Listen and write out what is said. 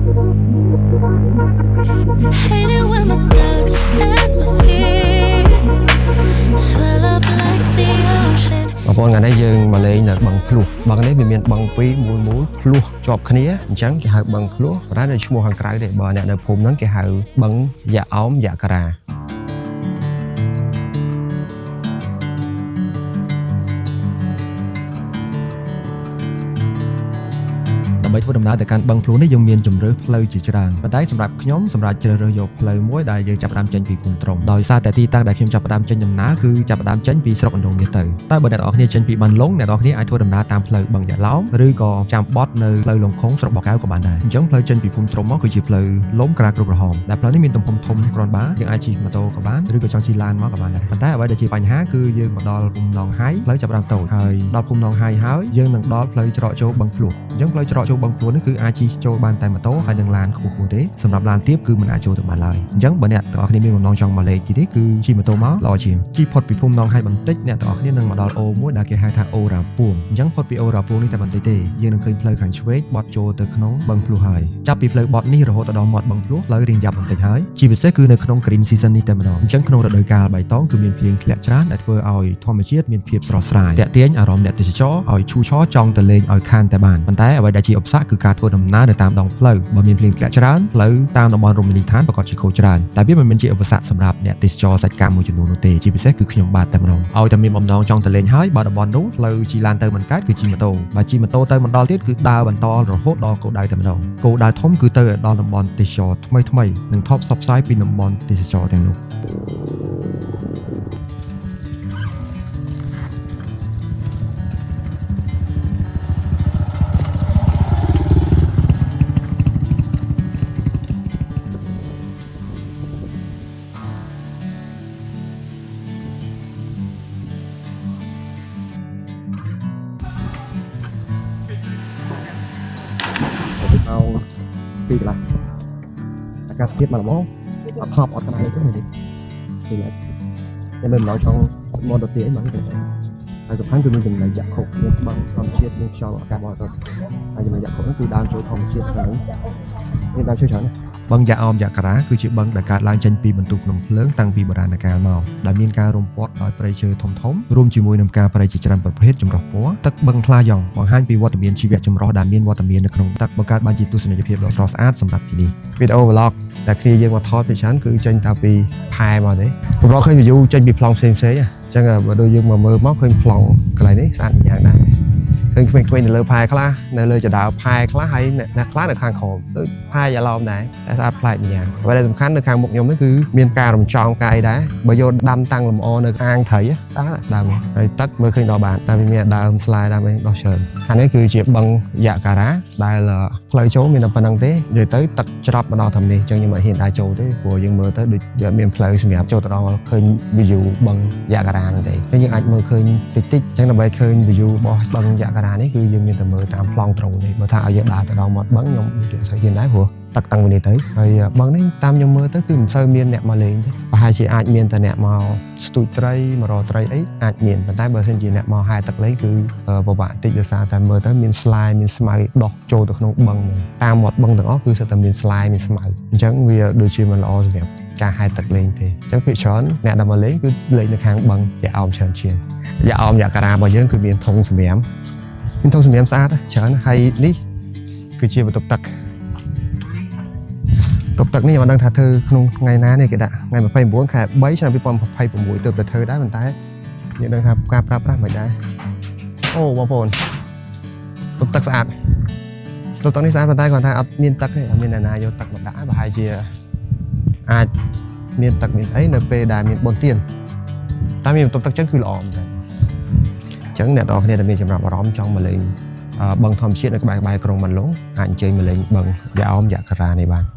Hate it when my doubts and my fears swell up like the ocean. បងប្អូនថ្ងៃនេះយើងមកលេងនៅបឹងភ្លោះបឹងនេះវាមានបឹងពីរមូលភ្លោះជាប់គ្នាអញ្ចឹងគេហៅបឹងភ្លោះប៉ុន្តែនៅឈ្មោះខាងក្រៅទេបើអ្នកនៅភូមិហ្នឹងគេហៅបឹងយ៉ាអោមយ៉ាការ៉ាដើម្បីធ្វើដំណើរទៅកាន់បឹងភ្លោះនេះយើងមានជម្រើសផ្លូវជាច្រើនប៉ុន្តែសម្រាប់ខ្ញុំសម្រាប់ជ្រើសរើសយកផ្លូវមួយដែលយើងចាប់ផ្ដើមចេញពីភូមិត្រង់ដោយសារតែទីតាំងដែលខ្ញុំចាប់ផ្ដើមចេញដំណើរគឺចាប់ផ្ដើមចេញពីស្រុកអណ្ដូងមាសទៅតែបើអ្នកនរគ្នាចេញពីបានឡុងអ្នកនរគ្នាអាចធ្វើដំណើរតាមផ្លូវបឹងយ៉ាឡោមឬក៏ចាំបត់នៅផ្លូវលំខុងស្រុកបកែវក៏បានដែរអញ្ចឹងផ្លូវចេញពីភូមិត្រង់មកគឺជាផ្លូវលំក្រាលគ្រប់ក្រហមដែលផ្លូវនេះមានទំហំធំគ្រាន់បើយើងអាចជិះម៉ូតូក៏បានឬក៏ចង់ជិះឡានមកក៏បានដែរប៉ុន្តែអ្វីដែលជាបញ្ហាគឺយើងមកដល់ភូមិឡងហៃផ្លូវចាប់ផ្ដើមតូចហើយដល់ភូមិឡងហៃហើយយើងនឹងដល់ផ្លូវច្រកចូលបឹងភ្លោះអញ្ចឹងផ្លូវច្រកចូលបឹងភ្លោះនេះគឺអាចជិះចូលបានតែម៉ូតូហើយនឹងឡានខ្ពស់ៗទេសម្រាប់ឡានទាបគឺមិនអាចចូលទៅបានឡើយអញ្ចឹងបើអ្នកទាំងអស់គ្នាមានបំណងចង់មកលេងទីនេះគឺជិះម៉ូតូមកល្អជាងជិះផុតពីភូមិឡងហៃបន្តិចអ្នកទាំងអស់គ្នានឹងមកដល់អូមួយដែលគេហៅថាអូរ៉ាពួងអញ្ចឹងផុតពីអូរ៉ាពួងនេះតែបន្តិចទេយើងនឹងឃើញផ្លូវខាងឆ្វេងបត់ចូលទៅក្នុងបឹងភ្លោះហើយចាប់ពីផ្លូវបត់នេះរហូតដល់មាត់បឹងភ្លោះផ្លូវរៀងយ៉ាប់បន្តិចហើយជាពិសេសគឺនៅក្នុង green season នេះតែម្ដងអញ្ចឹងក្នុងរដូវកាលបៃតងគឺមានភ្លៀងធ្លាក់ច្រើនដែលធ្វើឲ្យធម្មជាតិមានភាពស្រស់ស្រាយទាក់ទាញអារម្មណ៍អ្នកទេសចរឲ្យឈូឆរចង់ទៅលេងឲ្យខានតែបានប៉ុន្តែអ្វីដែលជាឧបសគ្គគឺការធ្វើដំណើរនៅតាមដងផ្លូវបើមានភ្លៀងធ្លាក់ច្រើនផ្លូវតាមតំបន់រមណីយដ្ឋានប្រកបជាខូចច្រើនតែវាមិនមែនជាឧបសគ្គសម្រាប់អ្នកទេសចរសាច់កាមមួយចំនួននោះទេជាពិសេសគឺខ្ញុំបាទតែម្ដងឲ្យតែមានបំណងចង់ទៅលេងហើយបើតំបន់នោះផ្លូវជិះឡានទៅមិនកើតគឺជិះម៉ូតូបើជិះម៉ូតូទៅមិនដល់ទៀតគឺដើរបន្តរហូតដល់គោលដៅតែម្ដងគោលដៅធំគឺទៅដល់តំបន់ទេសចរថ្មីនិងថប់ផ្សព្វផ្សាយពីតំបន់ទេសចរទាំងនោះเอาពីកន្លះអាកាសធាតុមកល្មមអត់ថប់អត់ក្តៅទេនេះពីនេះតែមិនដល់ចង់មកទៅទីអីមកទេហើយសំខាន់គឺមានចំណុចយ៉ាក់ខុកមានបឹងធម្មជាតិមានខ្យល់អាកាសបរិសុទ្ធហើយចំណុចយ៉ាក់ខុកនោះគឺដើមចូលធម្មជាតិទៅនេះដើមចូលច្រើនណាស់បឹងយ៉ាអោមយ៉ាការ៉ាគឺជាបឹងដែលកើតឡើងចេញពីបន្ទុកភ្នំភ្លើងតាំងពីបុរាណកាលមកដែលមានការរំពាត់ដោយព្រៃឈើធំរួមជាមួយនឹងការព្រៃជាច្រើនប្រភេទចម្រុះពណ៌ទឹកបឹងថ្លាយ៉ងបង្ហាញពីវត្តមានជីវៈចម្រុះដែលមានវត្តមាននៅក្នុងទឹកបង្កើតបានជាទស្សនីយភាពដ៏ស្រស់ស្អាតសម្រាប់ទីនេះវីដេអូ vlog ដែលគ្នាយើងមកថតពីច្រើនគឺចេញតាពីផែមកទេผมរកឃើញ view ចេញពីប្លង់ផ្សេងៗអញ្ចឹងបើដូចយើងមកមើលមកឃើញប្លង់កន្លែងនេះស្អាតម្យ៉ាងដែរឃើញក្មេងៗនៅលើផែខ្លះនៅលើចដៅផែខ្លះហើយអ្នកខ្លះនៅខាងក្រោមដូចផែយ៉ាឡោមដែរតែស្អាតប្លែកម្យ៉ាងអ្វីដែលសំខាន់នៅខាងមុខខ្ញុំនេះគឺមានការរំចងកាយដែរបើយកដាំតាំងលម្អនៅអាងត្រីស្អាតដើមហើយទឹកមើលឃើញដល់បានតែវាមានដើមស្លាយដើមអីដោះច្រើនខាងនេះគឺជាបឹងយ៉ាការ៉ាដែលផ្លូវចូលមានតែប៉ុណ្្នឹងទេនិយាយទៅទឹកច្រត់មកដល់តាមនេះអញ្ចឹងខ្ញុំមិនហ៊ានដើរចូលទេព្រោះយើងមើលទៅដូចវាមានផ្លូវសម្រាប់ចូលទៅដល់ឃើញ view បឹងយ៉ាការ៉ាហ្នឹងទេតែយើងអាចមើលឃើញតិចៗអញ្ចឹងដើម្បីឃើញ view របស់បឹងយ៉ាការ៉ានេះគឺយើងមានតែមើលតាមប្លង់ត្រង់នេះបើថាឲ្យយើងដើរទៅដល់មាត់បឹងខ្ញុំនិយាយស្អីទៀតដែរព្រោះទឹកតាំងពីនេះទៅហើយបឹងនេះតាមខ្ញុំមើលទៅគឺមិនសូវមានអ្នកមកលេងទេប្រហែលជាអាចមានតែអ្នកមកស្ទូចត្រីមករកត្រីអីអាចមានប៉ុន្តែបើមិនជាអ្នកមកហែទឹកលេងគឺពិបាកតិចដោយសារតែមើលទៅមានស្លាយមានស្មៅដោះចូលទៅក្នុងបឹងតាមមាត់បឹងទាំងអស់គឺសិតតែមានស្លាយមានស្មៅអញ្ចឹងវាដូចជាមិនល្អសម្រាប់ការហែទឹកលេងទេអញ្ចឹងភាគច្រើនអ្នកដែលមកលេងគឺលេងនៅខាងបឹងយ៉ាអោមច្រើនជាងយ៉ាអោមយ៉ាការ៉ារបស់យើងគឺមានធុងសម្រាប់មានធុងសម្រាប់ស្អាតច្រើនហើយនេះគឺជាបន្ទប់ទឹកនេះខ្ញុំមិនដឹងថាធ្វើក្នុងថ្ងៃណានេះគេដាក់ថ្ងៃ29ខែ3ឆ្នាំ2026ទើបតែធ្វើដែរប៉ុន្តែយើងដឹងថាការប្រើប្រាស់មិនដែរអូបងប្អូនបន្ទប់ទឹកស្អាតបន្ទប់ទឹកនេះស្អាតប៉ុន្តែគាត់ថាអត់មានទឹកទេអត់មានអ្នកណាយកទឹកមកដាក់ប្រហែលជាអាចមានទឹកមានអីនៅពេលដែលមានបុណ្យទានតែមានបន្ទប់ទឹកចឹងគឺល្អមែនតើអញ្ចឹងអ្នកនរគ្នាដែលមានចំណាប់អារម្មណ៍ចង់មកលេងបឹងធម្មជាតិនៅក្បែរក្រុងបានឡុងអាចអញ្ជើញមកលេងបឹងយ៉ាអោមយ៉ាការ៉ានេះបាន